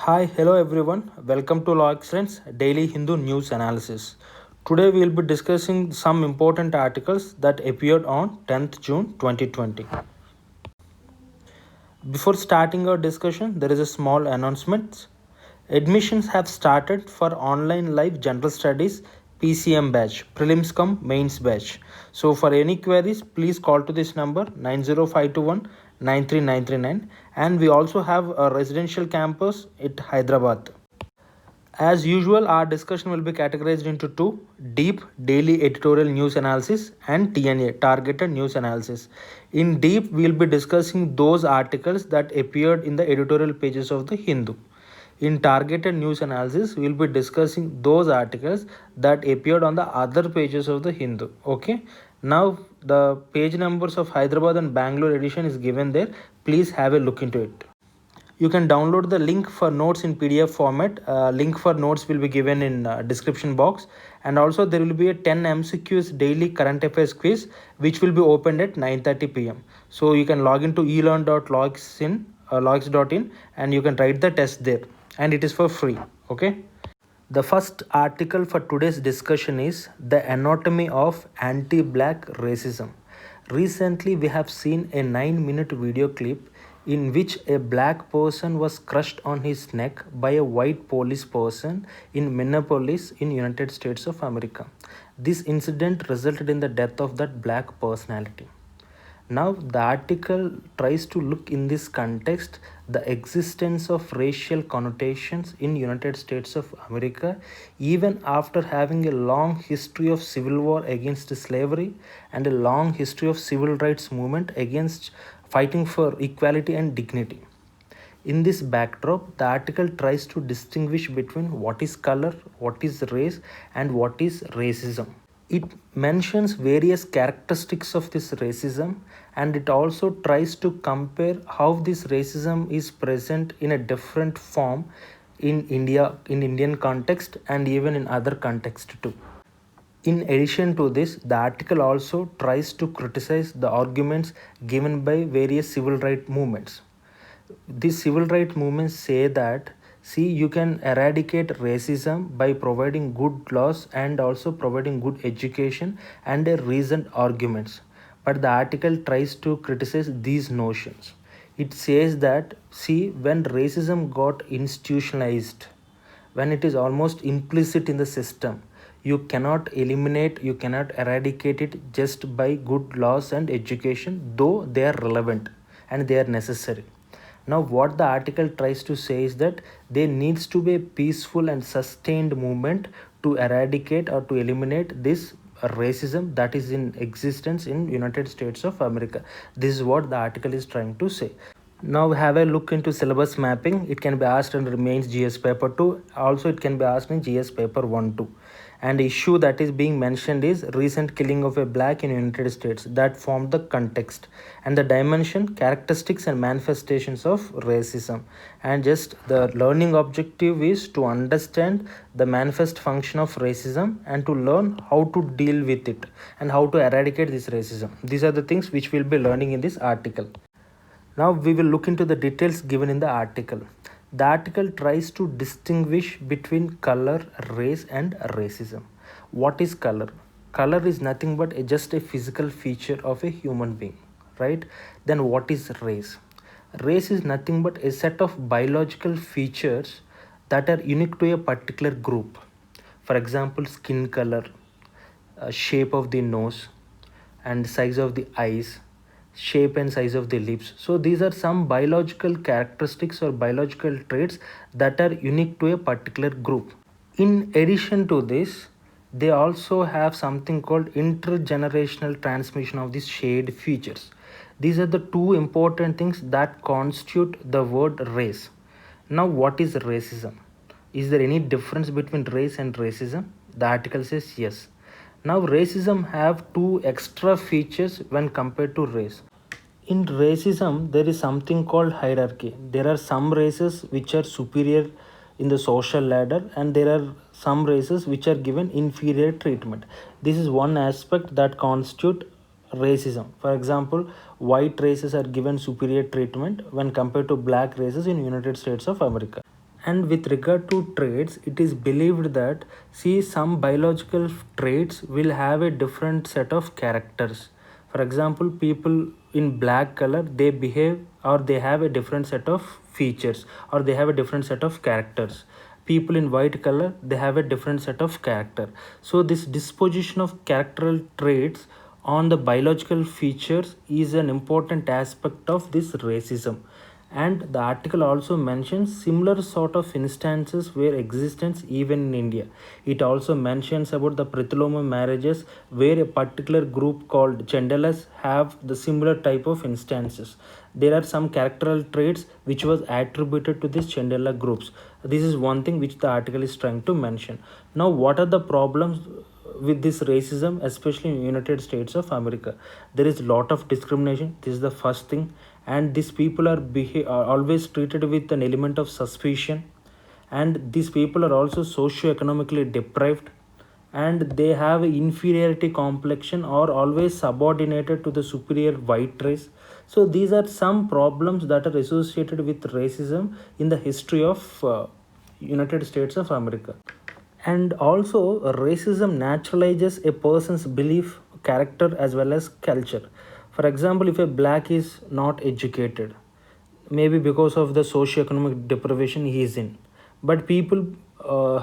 Hi, hello everyone. Welcome to Law Excellence Daily Hindu News Analysis. Today we will be discussing some important articles that appeared on 10th June 2020. Before starting our discussion, there is a small announcement. Admissions have started for online live general studies PCM batch, prelims cum mains batch. So for any queries, please call to this number 90521 93939, and we also have a residential campus at Hyderabad. As usual, our discussion will be categorized into two: deep daily editorial news analysis and TNA targeted news analysis. In deep, we will be discussing those articles that appeared in the editorial pages of the Hindu. In targeted news analysis, we will be discussing those articles that appeared on the other pages of the Hindu. Okay. Now the page numbers of Hyderabad and Bangalore edition is given there. Please have a look into it. You can download the link for notes in PDF format. Link for notes will be given in description box, and also there will be a 10 MCQs daily current affairs quiz which will be opened at 9:30 p.m. So you can log into elearn.logs.in and you can write the test there, and it is for free. Okay. The first article for today's discussion is The Anatomy of Anti-Black Racism. Recently, we have seen a 9-minute video clip in which a black person was crushed on his neck by a white police person in Minneapolis in United States of America. This incident resulted in the death of that black personality. Now, the article tries to look in this context the existence of racial connotations in United States of America even after having a long history of civil war against slavery and a long history of civil rights movement against fighting for equality and dignity. In this backdrop, the article tries to distinguish between what is color, what is race, and what is racism. It mentions various characteristics of this racism, and it also tries to compare how this racism is present in a different form in India, in Indian context, and even in other context too. In addition to this, the article also tries to criticize the arguments given by various civil rights movements. These civil rights movements say that, see, you can eradicate racism by providing good laws and also providing good education and a reasoned arguments. But the article tries to criticize these notions. It says that, see, when racism got institutionalized, when it is almost implicit in the system, you cannot eliminate, you cannot eradicate it just by good laws and education, though they are relevant and they are necessary. Now, what the article tries to say is that there needs to be a peaceful and sustained movement to eradicate or to eliminate this racism that is in existence in United States of America. This is what the article is trying to say. Now have a look into syllabus mapping. It can be asked in remains GS paper 2. Also it can be asked in GS paper 1 2. And the issue that is being mentioned is recent killing of a black in United States that formed the context, and the dimension, characteristics and manifestations of racism. And just the learning objective is to understand the manifest function of racism and to learn how to deal with it and how to eradicate this racism. These are the things which we'll be learning in this article. Now we will look into the details given in the article. The article tries to distinguish between color, race and racism. What is color? Color is nothing but just a physical feature of a human being, right? Then what is race? Race is nothing but a set of biological features that are unique to a particular group. For example, skin color, shape of the nose, and size of the eyes, shape and size of the lips. So these are some biological characteristics or biological traits that are unique to a particular group. In addition to this, they also have something called intergenerational transmission of these shared features. These are the two important things that constitute the word race. Now, what is racism? Is there any difference between race and racism? The article says yes. Now, racism have two extra features when compared to race. In racism, there is something called hierarchy. There are some races which are superior in the social ladder, and there are some races which are given inferior treatment. This is one aspect that constitute racism. For example, white races are given superior treatment when compared to black races in United States of America. And with regard to traits, it is believed that, see, some biological traits will have a different set of characters. For example, people in black color, they behave or they have a different set of features, or they have a different set of characters. People in white color, they have a different set of character. So this disposition of characteral traits on the biological features is an important aspect of this racism. And the article also mentions similar sort of instances where existence even in India. It also mentions about the Prithaloma marriages where a particular group called Chendalas have the similar type of instances. There are some characteral traits which was attributed to these Chendala groups. This is one thing which the article is trying to mention. Now, what are the problems with this racism, especially in United States of America? There is a lot of discrimination. This is the first thing. And these people are always treated with an element of suspicion. And these people are also socio-economically deprived, and they have inferiority complexion or always subordinated to the superior white race. So these are some problems that are associated with racism in the history of United States of America. And also, racism naturalizes a person's belief, character, as well as culture. For example, if a black is not educated, maybe because of the socio-economic deprivation he is in, but people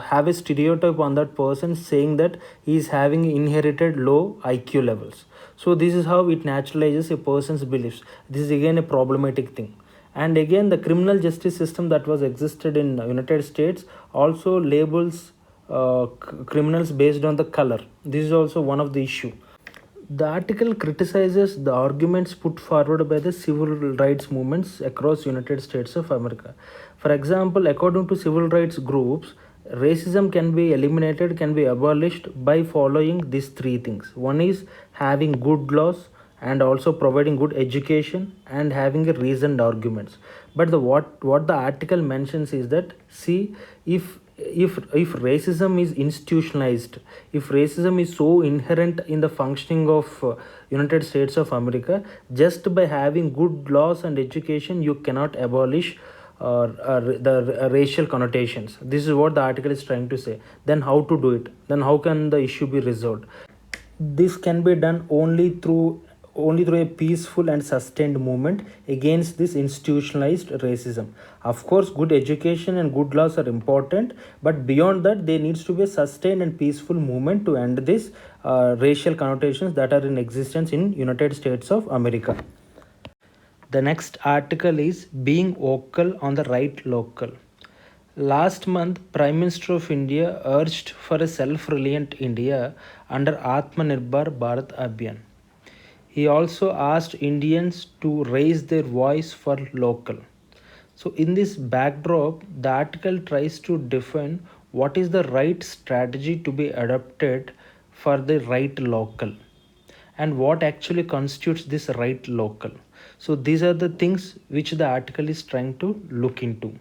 have a stereotype on that person saying that he is having inherited low IQ levels. So this is how it naturalizes a person's beliefs. This is again a problematic thing. And again, the criminal justice system that was existed in United States also labels criminals based on the color. This is also one of the issue. The article criticizes the arguments put forward by the civil rights movements across United States of America. For example, according to civil rights groups, racism can be eliminated, can be abolished by following these three things. One is having good laws, and also providing good education, and having a reasoned arguments. But what the article mentions is that, see, if racism is institutionalized, if racism is so inherent in the functioning of United States of America, just by having good laws and education you cannot abolish the racial connotations. This is what the article is trying to say. Then how to do it? Then how can the issue be resolved? This can be done only through a peaceful and sustained movement against this institutionalized racism. Of course, good education and good laws are important, but beyond that, there needs to be a sustained and peaceful movement to end this racial connotations that are in existence in United States of America. The next article is being vocal on the right local. Last month, Prime Minister of India urged for a self-reliant India under Atmanirbhar Bharat Abhiyan. He also asked Indians to raise their voice for local. So, in this backdrop, the article tries to define what is the right strategy to be adopted for the right local, and what actually constitutes this right local. So these are the things which the article is trying to look into.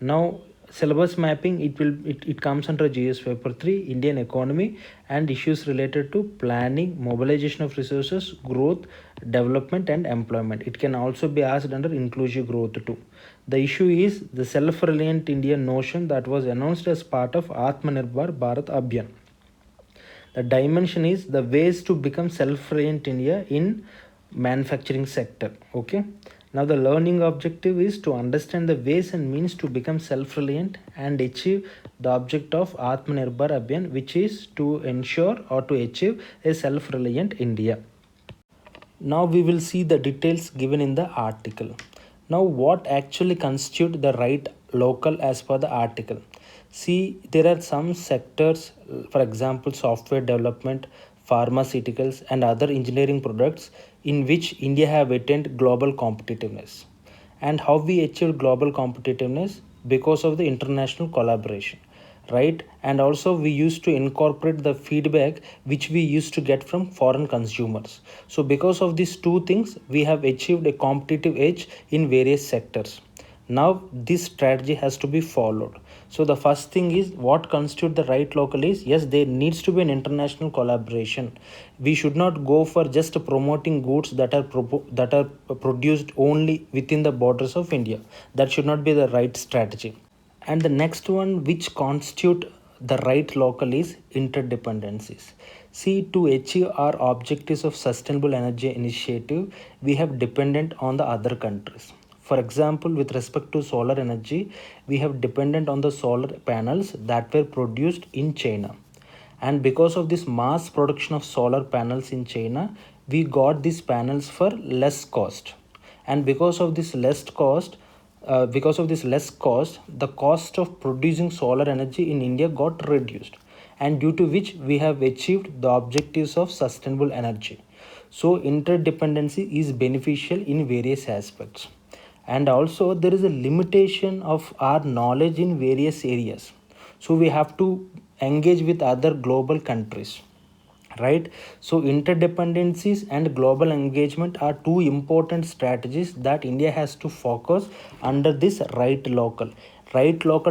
Now, syllabus mapping, it comes under GS paper 3, Indian economy and issues related to planning, mobilization of resources, growth, development and employment. It can also be asked under inclusive growth too. The issue is the self-reliant India notion that was announced as part of Atmanirbhar Bharat Abhiyan. The dimension is the ways to become self-reliant India in manufacturing sector. Okay. Now the learning objective is to understand the ways and means to become self-reliant and achieve the object of Atmanirbhar Abhiyan, which is to ensure or to achieve a self-reliant India. Now we will see the details given in the article. Now what actually constitute the right local as per the article? See, there are some sectors, for example, software development, pharmaceuticals, and other engineering products in which India have attained global competitiveness. And how we achieve global competitiveness? Because of the international collaboration, right? And also we used to incorporate the feedback which we used to get from foreign consumers. So because of these two things, we have achieved a competitive edge in various sectors. Now this strategy has to be followed. So the first thing is, what constitute the right local is, yes, there needs to be an international collaboration. We should not go for just promoting goods that are produced only within the borders of India. That should not be the right strategy. And the next one which constitute the right local is interdependencies. See, to achieve our objectives of sustainable energy initiative, we have dependent on the other countries. For example, with respect to solar energy, we have dependent on the solar panels that were produced in China. And because of this mass production of solar panels in China, we got these panels for less cost. And because of this less cost, the cost of producing solar energy in India got reduced, and due to which we have achieved the objectives of sustainable energy. So interdependency is beneficial in various aspects. And also there is a limitation of our knowledge in various areas, so we have to engage with other global countries, right? So interdependencies and global engagement are two important strategies that India has to focus under this right local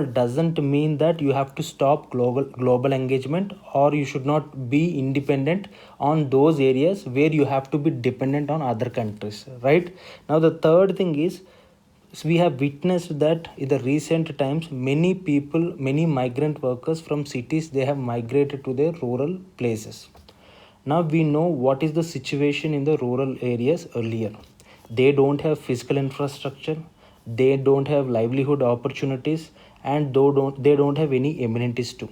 doesn't mean that you have to stop global engagement, or you should not be independent on those areas where you have to be dependent on other countries, right? Now the third thing is, so we have witnessed that in the recent times many migrant workers from cities, they have migrated to their rural places. Now we know what is the situation in the rural areas earlier. They don't have physical infrastructure, they don't have livelihood opportunities, and they don't have any amenities too.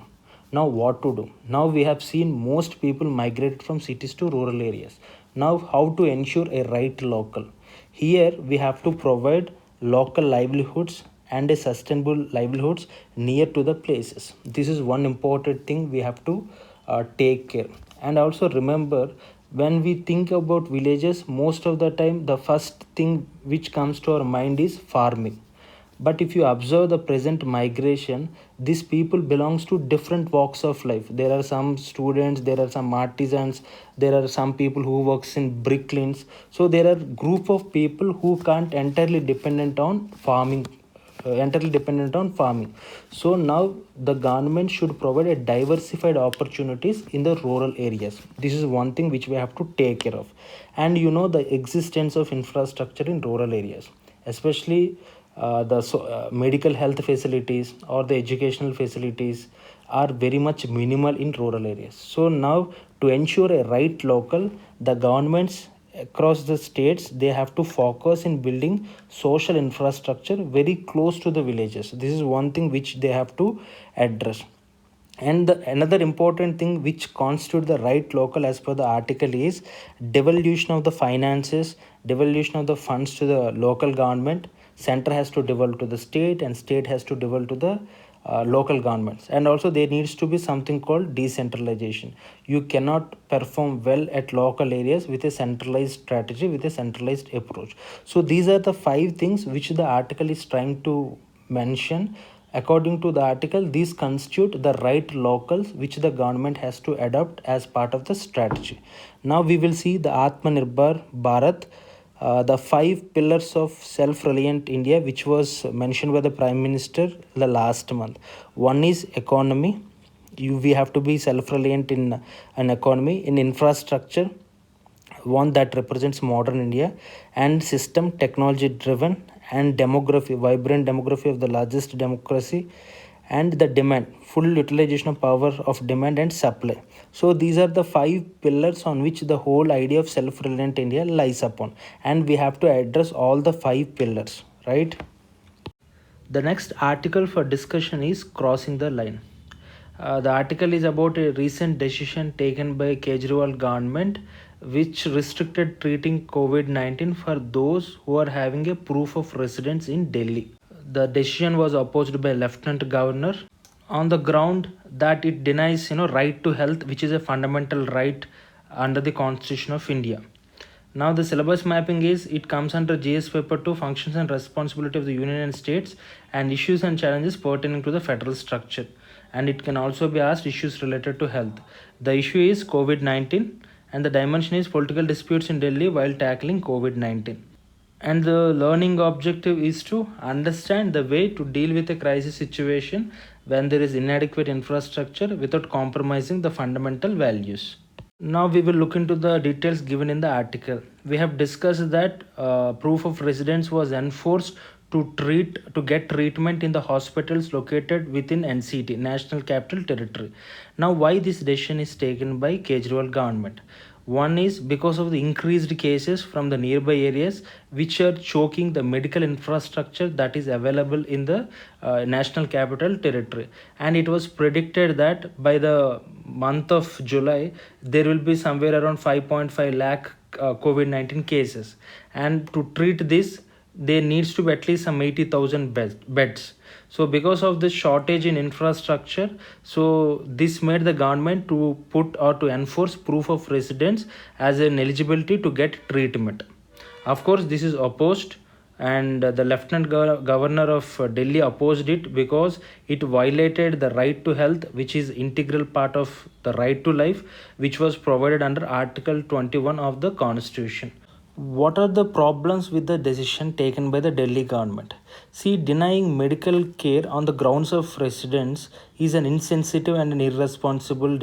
Now what to do? Now we have seen most people migrated from cities to rural areas. Now how to ensure a right local? Here we have to provide local livelihoods and a sustainable livelihoods near to the places. This is one important thing we have to take care. And also remember, when we think about villages, most of the time the first thing which comes to our mind is farming. But if you observe the present migration, these people belongs to different walks of life. There are some students, there are some artisans, there are some people who works in bricklines. So there are group of people who can't entirely dependent on farming. So now the government should provide a diversified opportunities in the rural areas. This is one thing which we have to take care of. And the existence of infrastructure in rural areas, especially the medical health facilities or the educational facilities, are very much minimal in rural areas. So now, to ensure a right local, the governments across the states, they have to focus in building social infrastructure very close to the villages. This is one thing which they have to address. And another important thing which constitute the right local as per the article is devolution of the finances, devolution of the funds to the local government. Center has to devolve to the state, and state has to devolve to the local governments. And also there needs to be something called decentralization. You cannot perform well at local areas with a centralized strategy, with a centralized approach. So these are the 5 things which the article is trying to mention. According to the article, these constitute the right locals which the government has to adopt as part of the strategy. Now we will see the Atmanirbhar Bharat, the 5 pillars of self-reliant India, which was mentioned by the Prime Minister the last month. One is economy. We have to be self-reliant in an economy, in infrastructure, one that represents modern India, and system technology driven, and demography, vibrant demography of the largest democracy, and the demand, full utilization of power of demand and supply. So these are the 5 pillars on which the whole idea of self-reliant India lies upon, and we have to address all the 5 pillars, right? The next article for discussion is crossing the line. The article is about a recent decision taken by Kejriwal government which restricted treating COVID-19 for those who are having a proof of residence in Delhi. The decision was opposed by Lieutenant Governor on the ground that it denies right to health, which is a fundamental right under the Constitution of India. Now the syllabus mapping is, it comes under GS paper 2, functions and responsibility of the union and states, and issues and challenges pertaining to the federal structure. And it can also be asked issues related to health. The issue is COVID-19, and the dimension is political disputes in Delhi while tackling COVID-19. And the learning objective is to understand the way to deal with a crisis situation when there is inadequate infrastructure without compromising the fundamental values. Now we will look into the details given in the article. We have discussed that proof of residence was enforced to get treatment in the hospitals located within NCT, National Capital Territory. Now, why this decision is taken by Kejriwal government? One is because of the increased cases from the nearby areas which are choking the medical infrastructure that is available in the National Capital Territory. And it was predicted that by the month of July, there will be somewhere around 5.5 lakh COVID 19 cases. And to treat this, there needs to be at least some 80,000 beds. So because of the shortage in infrastructure, so this made the government to put or to enforce proof of residence as an eligibility to get treatment. Of course, this is opposed, and the lieutenant governor of Delhi opposed it because it violated the right to health, which is integral part of the right to life, which was provided under Article 21 of the Constitution. What are the problems with the decision taken by the Delhi government? See, denying medical care on the grounds of residence is an insensitive and an irresponsible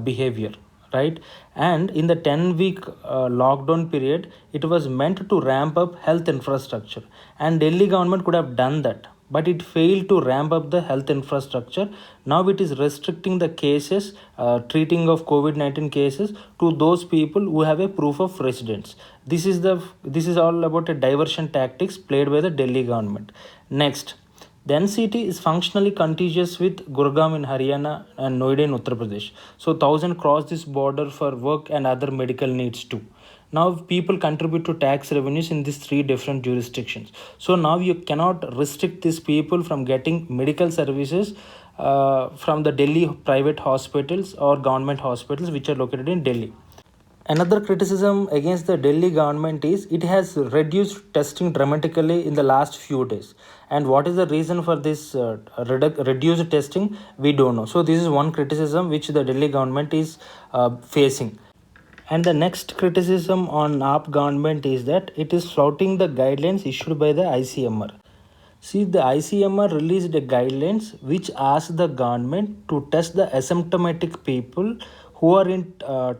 behavior, right? And in the 10-week lockdown period, it was meant to ramp up health infrastructure, and Delhi government could have done that, but it failed to ramp up the health infrastructure. Now it is restricting the cases, treating of COVID-19 cases to those people who have a proof of residence. This is all about a diversion tactics played by the Delhi government. Next, the NCT is functionally contiguous with Gurgaon in Haryana and Noida in Uttar Pradesh. So 1,000 cross this border for work and other medical needs too. Now people contribute to tax revenues in these three different jurisdictions. So now you cannot restrict these people from getting medical services from the Delhi private hospitals or government hospitals which are located in Delhi. Another criticism against the Delhi government is it has reduced testing dramatically in the last few days. And what is the reason for this reduced testing? We don't know. So this is one criticism which the Delhi government is facing. And the next criticism on AAP government is that it is flouting the guidelines issued by the ICMR. See, the ICMR released a guidelines which asked the government to test the asymptomatic people who are in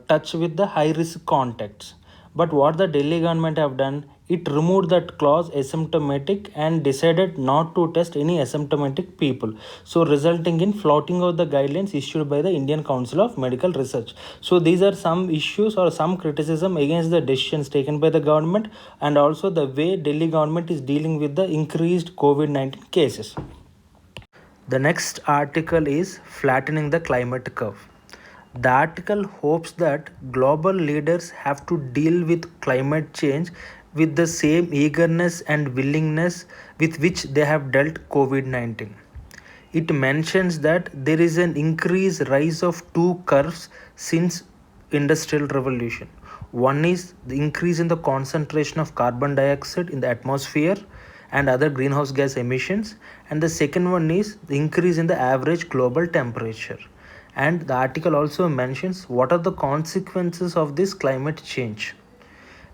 touch with the high risk contacts. But what the Delhi government have done, it removed that clause asymptomatic and decided not to test any asymptomatic people. So resulting in flouting of the guidelines issued by the Indian Council of Medical Research. So these are some issues or some criticism against the decisions taken by the government, and also the way Delhi government is dealing with the increased COVID-19 cases. The next article is flattening the climate curve. The article hopes that global leaders have to deal with climate change with the same eagerness and willingness with which they have dealt COVID-19. It mentions that there is an increased rise of two curves since industrial revolution. One is the increase in the concentration of carbon dioxide in the atmosphere and other greenhouse gas emissions, and the second one is the increase in the average global temperature. And the article also mentions what are the consequences of this climate change,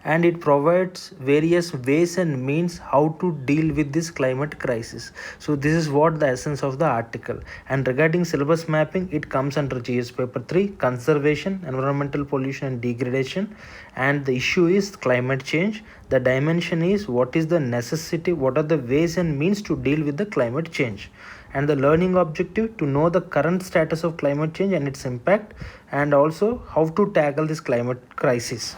and it provides various ways and means how to deal with this climate crisis. So this is what the essence of the article. And regarding syllabus mapping, it comes under GS paper 3, conservation, environmental pollution and degradation, and the issue is climate change. The dimension is what is the necessity, what are the ways and means to deal with the climate change, and the learning objective to know the current status of climate change and its impact, and also how to tackle this climate crisis.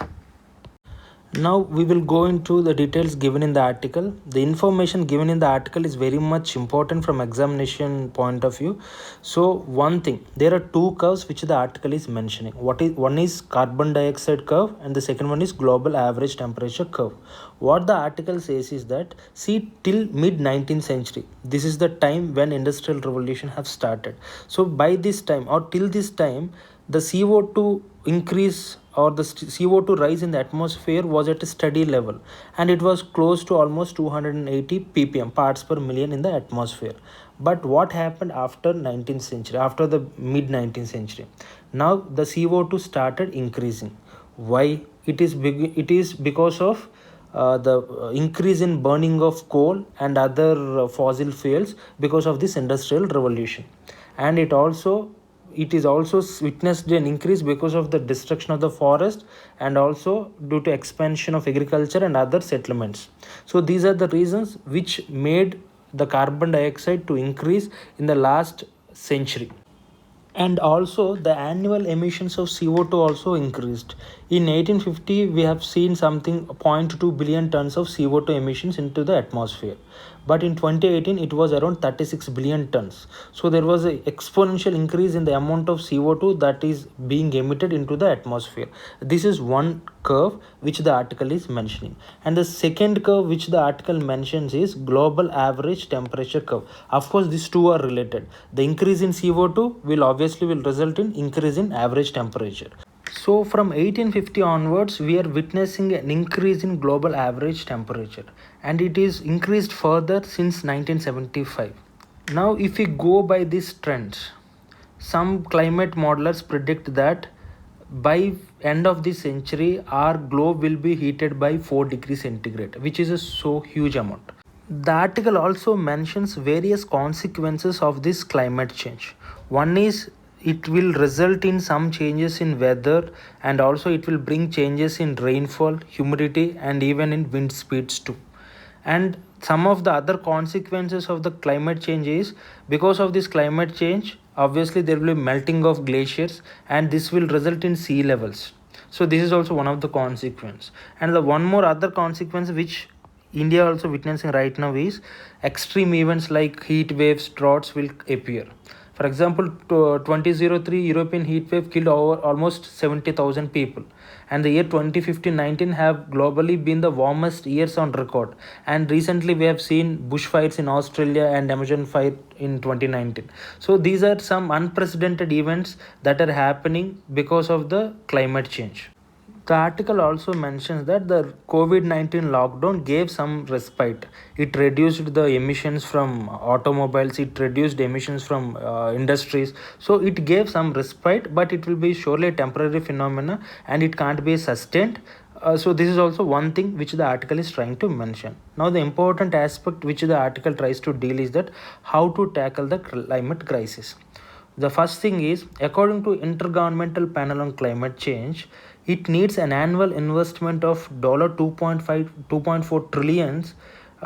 Now we will go into the details given in the article. The information given in the article is very much important from examination point of view. So one thing, there are two curves which the article is mentioning. One is carbon dioxide curve and the second one is global average temperature curve. What the article says is that, see, till mid 19th century, this is the time when industrial revolution have started. So by this time or till this time, the CO2 increase or the CO2 rise in the atmosphere was at a steady level, and it was close to almost 280 ppm, parts per million, in the atmosphere. But what happened after 19th century, after the mid 19th century? Now the CO2 started increasing. Why? It is because of the increase in burning of coal and other fossil fuels because of this industrial revolution. And it also it is also witnessed an increase because of the destruction of the forest and also due to expansion of agriculture and other settlements. So these are the reasons which made the carbon dioxide to increase in the last century. And also the annual emissions of CO2 also increased. In 1850 we have seen something 0.2 billion tons of CO2 emissions into the atmosphere, but in 2018 it was around 36 billion tons. So there was an exponential increase in the amount of CO2 that is being emitted into the atmosphere. This is one curve which the article is mentioning, and the second curve which the article mentions is global average temperature curve. Of course these two are related. The increase in CO2 will result in increase in average temperature. So from 1850 onwards we are witnessing an increase in global average temperature, and it is increased further since 1975. Now if we go by these trends, some climate modelers predict that by end of the century our globe will be heated by 4 degrees centigrade, which is a so huge amount. The article also mentions various consequences of this climate change. One is it will result in some changes in weather, and also it will bring changes in rainfall, humidity, and even in wind speeds too. And some of the other consequences of the climate change is, because of this climate change obviously there will be melting of glaciers, and this will result in sea levels. So this is also one of the consequence. And the one more other consequence which India also witnessing right now is extreme events like heat waves, droughts will appear. For example, 2003 European heat wave killed over almost 70,000 people, and the year 2015-19 have globally been the warmest years on record. And recently we have seen bushfires in Australia and Amazon fire in 2019. So these are some unprecedented events that are happening because of the climate change. The article also mentions that the COVID 19 lockdown gave some respite. It reduced the emissions from automobiles, it reduced emissions from industries. So it gave some respite, but it will be surely a temporary phenomena and it can't be sustained. So this is also one thing which the article is trying to mention. Now the important aspect which the article tries to deal is that how to tackle the climate crisis. The first thing is, according to Intergovernmental Panel on Climate Change, it needs an annual investment of $2.4 trillions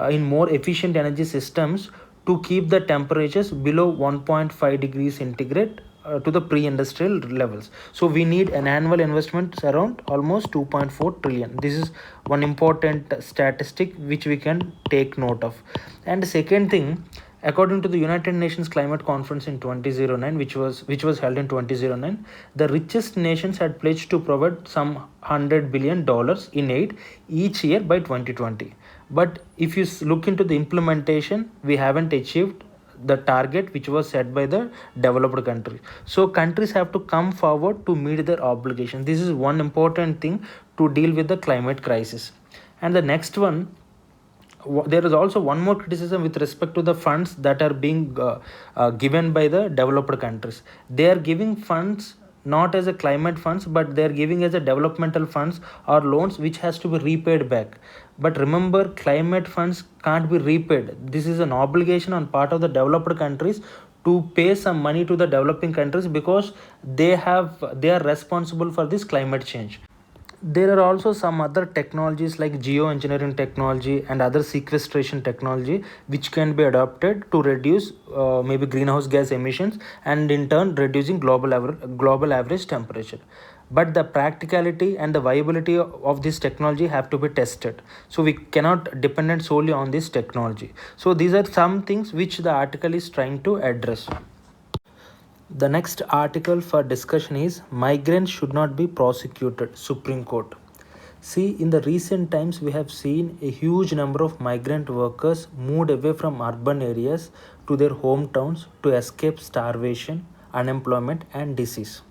in more efficient energy systems to keep the temperatures below 1.5 degrees centigrade to the pre-industrial levels. So we need an annual investment around almost 2.4 trillion. This is one important statistic which we can take note of. And the second thing, according to the United Nations Climate Conference in 2009, which was held in 2009, the richest nations had pledged to provide some $100 billion in aid each year by 2020. But if you look into the implementation, we haven't achieved the target which was set by the developed countries. So countries have to come forward to meet their obligation. This is one important thing to deal with the climate crisis. And the next one, there is also one more criticism with respect to the funds that are being given by the developed countries. They are giving funds not as a climate funds, but they are giving as a developmental funds or loans which has to be repaid back. But remember, climate funds can't be repaid. This is an obligation on part of the developed countries to pay some money to the developing countries because they are responsible for this climate change. There are also some other technologies like geoengineering technology and other sequestration technology which can be adopted to reduce maybe greenhouse gas emissions, and in turn reducing global average temperature. But the practicality and the viability of this technology have to be tested. So we cannot depend solely on this technology. So these are some things which the article is trying to address. The next article for discussion is Migrants Should Not Be Prosecuted, Supreme Court. See, in the recent times, we have seen a huge number of migrant workers moved away from urban areas to their hometowns to escape starvation, unemployment, and disease.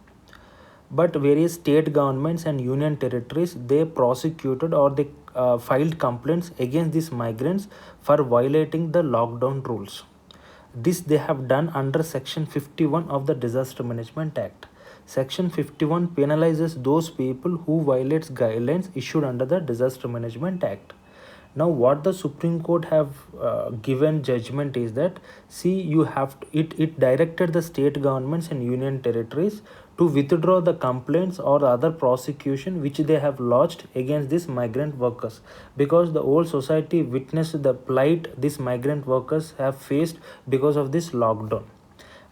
But various state governments and union territories, they prosecuted or they filed complaints against these migrants for violating the lockdown rules. This they have done under Section 51 of the Disaster Management Act. Section 51 penalizes those people who violates guidelines issued under the Disaster Management Act. Now what the Supreme Court have given judgment is that, see, you have to, it directed the state governments and union territories to withdraw the complaints or other prosecution which they have lodged against these migrant workers, because the whole society witnessed the plight these migrant workers have faced because of this lockdown.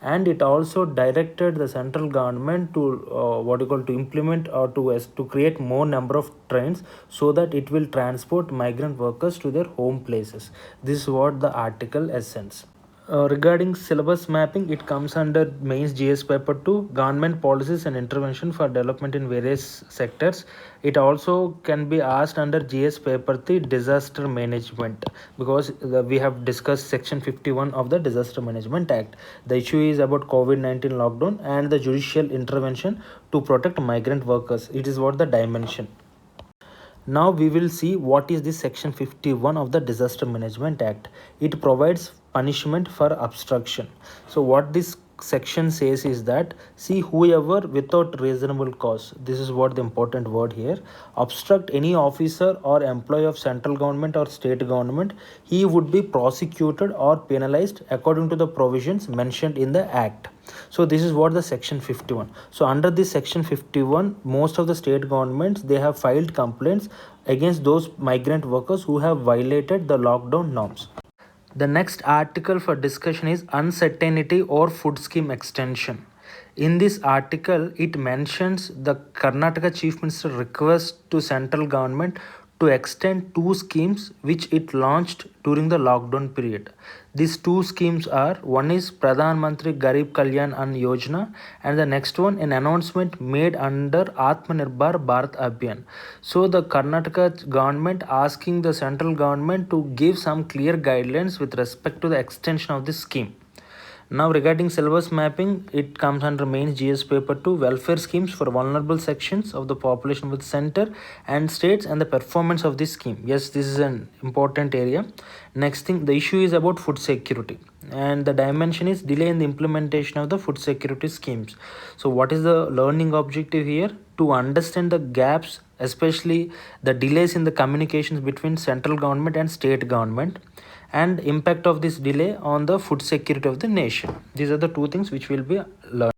And it also directed the central government to what you call to implement or to create more number of trains so that it will transport migrant workers to their home places. This is what the article essence. Regarding syllabus mapping, it comes under mains GS paper 2, government policies and intervention for development in various sectors. It also can be asked under GS paper 3, disaster management, because we have discussed section 51 of the Disaster Management Act. The issue is about COVID-19 lockdown and the judicial intervention to protect migrant workers. It is what the dimension. Now we will see what is this section 51 of the Disaster Management Act. It provides punishment for obstruction. So what this section says is that, see, whoever without reasonable cause, this is what the important word here, obstruct any officer or employee of central government or state government, he would be prosecuted or penalized according to the provisions mentioned in the act. So this is what the section 51. So under this section 51, most of the state governments, they have filed complaints against those migrant workers who have violated the lockdown norms. The next article for discussion is uncertainty or food scheme extension. In this article, it mentions the Karnataka Chief Minister request to central government to extend two schemes which it launched during the lockdown period. These two schemes are, one is Pradhan Mantri Garib Kalyan Ann Yojana, and the next one an announcement made under Atmanirbhar Bharat Abhiyan. So the Karnataka government asking the central government to give some clear guidelines with respect to the extension of this scheme. Now regarding syllabus mapping, it comes under mains GS paper 2, welfare schemes for vulnerable sections of the population with center and states and the performance of this scheme. Yes, this is an important area. Next thing, the issue is about food security, and the dimension is delay in the implementation of the food security schemes. So what is the learning objective here? To understand the gaps, especially the delays in the communications between central government and state government, and impact of this delay on the food security of the nation. These are the two things which will be learned.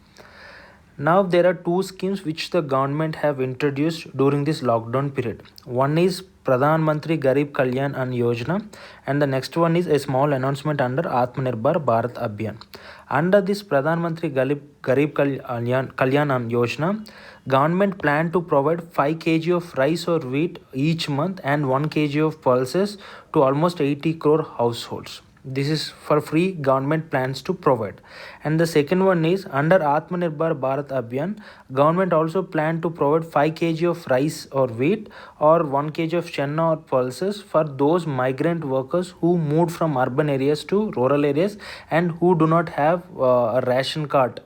Now there are two schemes which the government have introduced during this lockdown period. One is Pradhan Mantri Garib Kalyan Ann Yojana, and the next one is a small announcement under Atmanirbhar Bharat Abhiyan. Under this Pradhan Mantri Garib Kalyan Ann Yojana, government plan to provide 5 kg of rice or wheat each month and 1 kg of pulses to almost 80 crore households. This is for free, government plans to provide. And the second one is under Atmanirbhar Bharat Abhiyan, government also plan to provide 5 kg of rice or wheat or 1 kg of chenna or pulses for those migrant workers who moved from urban areas to rural areas and who do not have a ration card,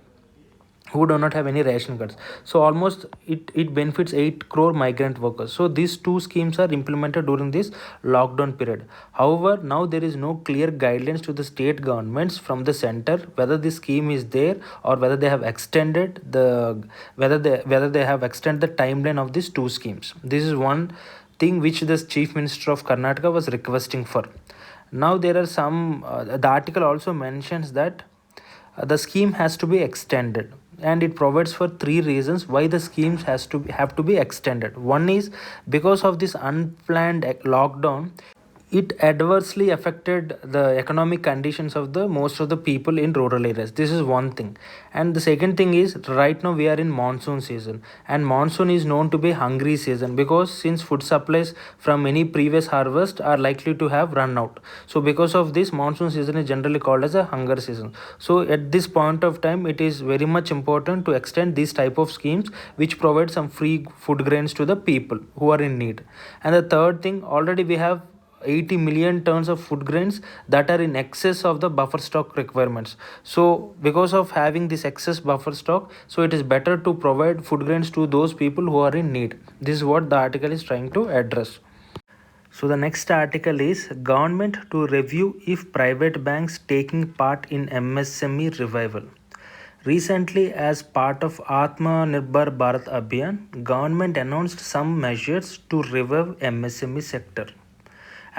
who do not have any ration cards. So almost it benefits 8 crore migrant workers. So these two schemes are implemented during this lockdown period. However, now there is no clear guidelines to the state governments from the center whether this scheme is there or whether they have extended whether they have extended the timeline of these two schemes. This is one thing which the Chief Minister of Karnataka was requesting for. Now there are some the article also mentions that the scheme has to be extended, and it provides for three reasons why the schemes have to be extended. One is because of this unplanned lockdown, it adversely affected the economic conditions of the most of the people in rural areas. This is one thing. And the second thing is, right now we are in monsoon season, and monsoon is known to be hungry season, because since food supplies from any previous harvest are likely to have run out. So because of this, monsoon season is generally called as a hunger season. So at this point of time, it is very much important to extend these type of schemes which provide some free food grains to the people who are in need. And the third thing, already we have 80 million tons of food grains that are in excess of the buffer stock requirements. So because of having this excess buffer stock, so it is better to provide food grains to those people who are in need. This is what the article is trying to address. So the next article is government to review if private banks taking part in MSME revival. Recently, as part of Atmanirbhar Bharat Abhiyan, government announced some measures to revive MSME sector.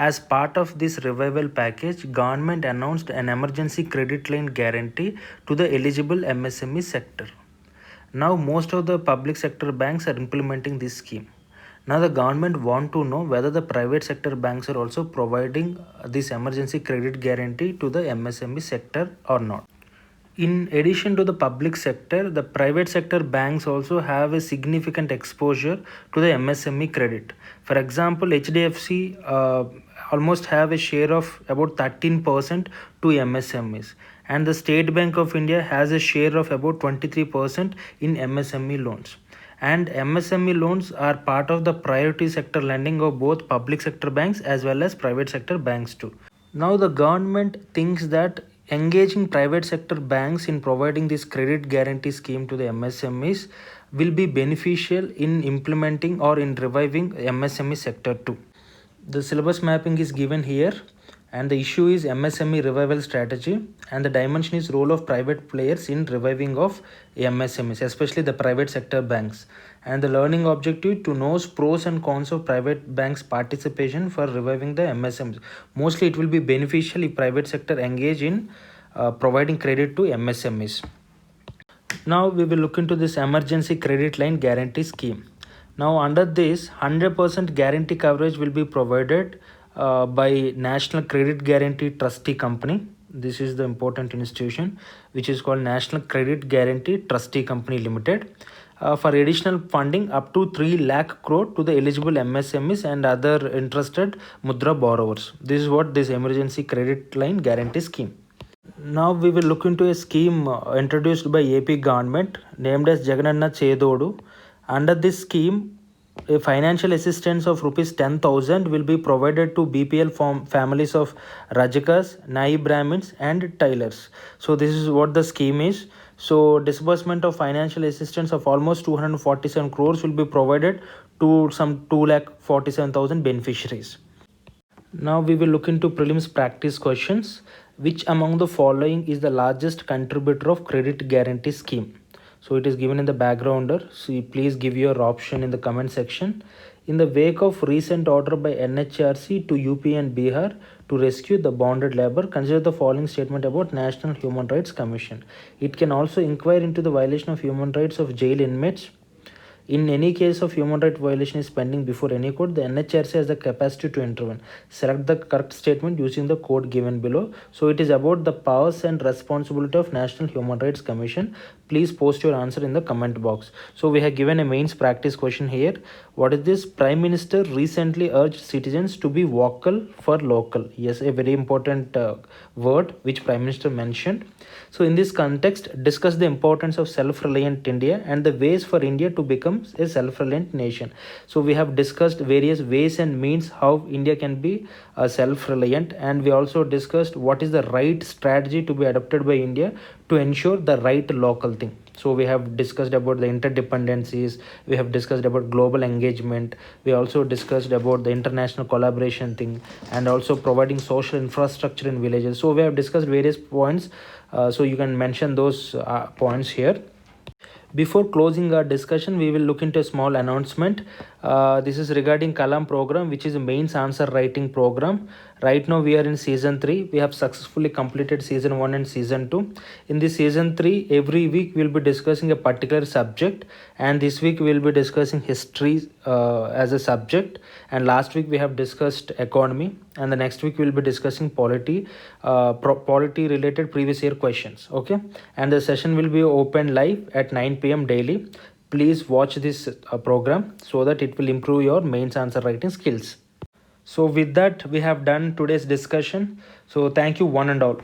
As part of this revival package, government announced an emergency credit line guarantee to the eligible MSME sector. Now most of the public sector banks are implementing this scheme. Now the government want to know whether the private sector banks are also providing this emergency credit guarantee to the MSME sector or not. In addition to the public sector, the private sector banks also have a significant exposure to the MSME credit. For example, HDFC almost have a share of about 13% to MSMEs, and the State Bank of India has a share of about 23% in MSME loans. And MSME loans are part of the priority sector lending of both public sector banks as well as private sector banks too. Now the government thinks that engaging private sector banks in providing this credit guarantee scheme to the MSMEs will be beneficial in implementing or in reviving MSME sector too. The syllabus mapping is given here, and the issue is MSME revival strategy, and the dimension is role of private players in reviving of MSMEs, especially the private sector banks, and the learning objective to know pros and cons of private banks participation for reviving the MSMEs. Mostly it will be beneficial if private sector engage in providing credit to MSMEs. Now we will look into this emergency credit line guarantee scheme. Now under this, 100% guarantee coverage will be provided by National Credit Guarantee Trustee Company. This is the important institution which is called National Credit Guarantee Trustee Company Limited, for additional funding up to 3 lakh crore to the eligible MSMEs and other interested Mudra borrowers. This is what this emergency credit line guarantee scheme. Now we will look into a scheme introduced by AP government named as Jagananna Chedodu. Under this scheme, a financial assistance of rupees 10,000 will be provided to BPL families of Rajakas, Naib Brahmins and Tailors. So this is what the scheme is. So disbursement of financial assistance of almost 247 crores will be provided to some 2,47,000 beneficiaries. Now we will look into prelims practice questions. Which among the following is the largest contributor of credit guarantee scheme? So it is given in the backgrounder. So please give your option in the comment section. In the wake of recent order by NHRC to UP and Bihar to rescue the bonded labor, consider the following statement about National Human Rights Commission. It can also inquire into the violation of human rights of jail inmates. In any case of human right violation is pending before any court, the NHRC has the capacity to intervene. Select the correct statement using the code given below. So it is about the powers and responsibility of National Human Rights Commission. Please post your answer in the comment box. So we have given a mains practice question here. What is this? Prime Minister recently urged citizens to be vocal for local. Yes, a very important word which Prime Minister mentioned. So in this context, discuss the importance of self-reliant India and the ways for India to become a self-reliant nation. So we have discussed various ways and means how India can be self-reliant, and we also discussed what is the right strategy to be adopted by India to ensure the right local thing. So we have discussed about the interdependencies, we have discussed about global engagement, we also discussed about the international collaboration thing, and also providing social infrastructure in villages. So we have discussed various points, so you can mention those points here. Before closing our discussion, we will look into a small announcement. This is regarding Kalam program, which is a mains answer writing program. Right now we are in season 3. We have successfully completed season 1 and season 2. In this season 3, every week we will be discussing a particular subject, and this week we will be discussing history as a subject, and last week we have discussed economy, and the next week we will be discussing polity related previous year questions. Okay, and the session will be open live at 9 p.m. daily. Please watch this program so that it will improve your mains answer writing skills. So with that, we have done today's discussion. So thank you one and all.